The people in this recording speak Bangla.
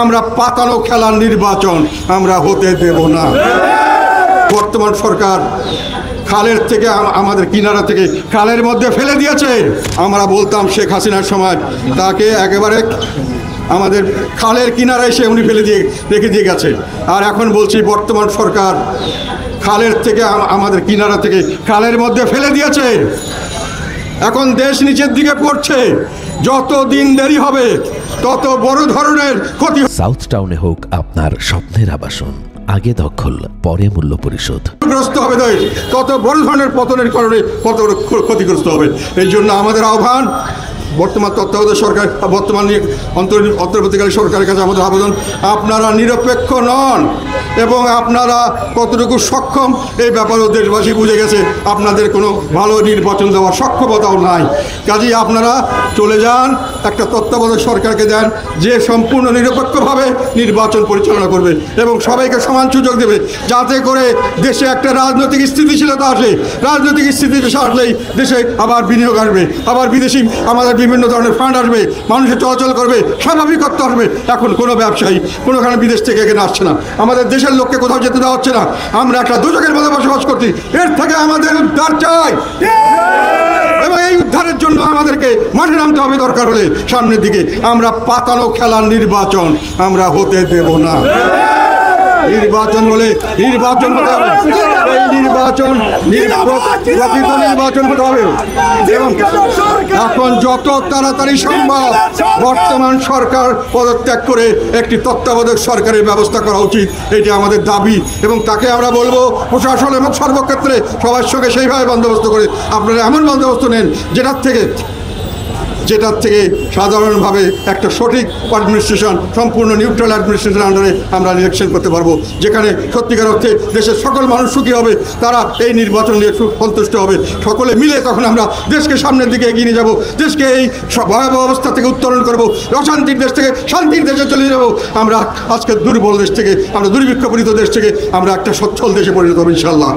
আমরা পাতানো খেলার নির্বাচন আমরা হতে দেব না। বর্তমান সরকার খালের থেকে আমাদের কিনারা থেকে খালের মধ্যে ফেলে দিয়েছে। আমরা বলতাম শেখ হাসিনার সময় তাকে একেবারে আমাদের খালের কিনারায় এসে উনি ফেলে দিয়ে রেখে দিয়ে গেছে। আর এখন বলছি বর্তমান সরকার খালের থেকে আমাদের কিনারা থেকে খালের মধ্যে ফেলে দিয়েছে। এখন দেশ নিচের দিকে পড়ছে। যত দিন দেরি হবে তত বড় ধরনের ক্ষতি। সাউথ টাউনে হোক আপনার স্বপ্নের আবাসন, আগে দখল পরে মূল্য পরিশোধ। ক্ষতিগ্রস্ত হবে দেশ, তত বড় ধরনের পতনের কারণে কত ক্ষতিগ্রস্ত হবে। এই জন্য আমাদের আহ্বান বর্তমান তত্ত্বাবধায়ক সরকার, বর্তমান অন্তর্বর্তীকালীন সরকারের কাছে আমাদের আবেদন, আপনারা নিরপেক্ষ নন এবং আপনারা কতটুকু সক্ষম এই ব্যাপারেও দেশবাসী বুঝে গেছে। আপনাদের কোনো ভালো নির্বাচন দেওয়ার সক্ষমতাও নাই। কাজেই আপনারা চলে যান, একটা তত্ত্বাবধায়ক সরকারকে দেন যে সম্পূর্ণ নিরপেক্ষভাবে নির্বাচন পরিচালনা করবে এবং সবাইকে সমান সুযোগ দেবে, যাতে করে দেশে একটা রাজনৈতিক স্থিতিশীলতা আসে। রাজনৈতিক স্থিতিশীলতা আসলেই দেশে আবার বিনিয়োগ আসবে, আবার বিদেশি আমাদের বিভিন্ন ধরনের ফান্ড আসবে, মানুষের চলাচল করবে, স্বাভাবিকত্ব আসবে। এখন কোনো ব্যবসায়ী কোনোখানে বিদেশ থেকে এখানে আসছে না, আমাদের দেশের লোককে কোথাও যেতে দেওয়া হচ্ছে না। আমরা একটা দুর্যোগের মধ্যে বসবাস করছি। এর থেকে আমাদের উদ্ধার চাই এবং এই উদ্ধারের জন্য আমাদেরকে মাঠে নামতে হবে, দরকার হলে সামনের দিকে। আমরা পাতানো খেলার নির্বাচন আমরা হতে দেব না। নির্বাচন হলে নির্বাচন হতে হবে, এই নির্বাচন প্রকৃত নির্বাচন হতে হবে এবং এখন যত তাড়াতাড়ি সম্ভব বর্তমান সরকার পদত্যাগ করে একটি তত্ত্বাবধায়ক সরকারের ব্যবস্থা করা উচিত। এটি আমাদের দাবি এবং তাকে আমরা বলবো প্রশাসন এবং সর্বক্ষেত্রে সবার সঙ্গে সেইভাবে বন্দোবস্ত করে আপনারা এমন বন্দোবস্ত নেন যেটার থেকে সাধারণভাবে একটা সঠিক অ্যাডমিনিস্ট্রেশন, সম্পূর্ণ নিউট্রাল অ্যাডমিনিস্ট্রেশনের আন্ডারে আমরা ইলেকশন করতে পারবো, যেখানে সত্যিকার অর্থে দেশের সকল মানুষ সুখী হবে, তারা এই নির্বাচন নিয়ে সন্তুষ্ট হবে। সকলে মিলে তখন আমরা দেশকে সামনের দিকে এগিয়ে নিয়ে যাবো, দেশকে এই ভয়াবহ অবস্থা থেকে উত্তরণ করবো, অশান্তির দেশ থেকে শান্তির দেশে চলে যাবো। আমরা আজকে দুর্বল দেশ থেকে, আমরা দুর্ভিক্ষপীড়িত দেশ থেকে আমরা একটা সচ্ছল দেশে পরিণত হবো ইনশাল্লাহ।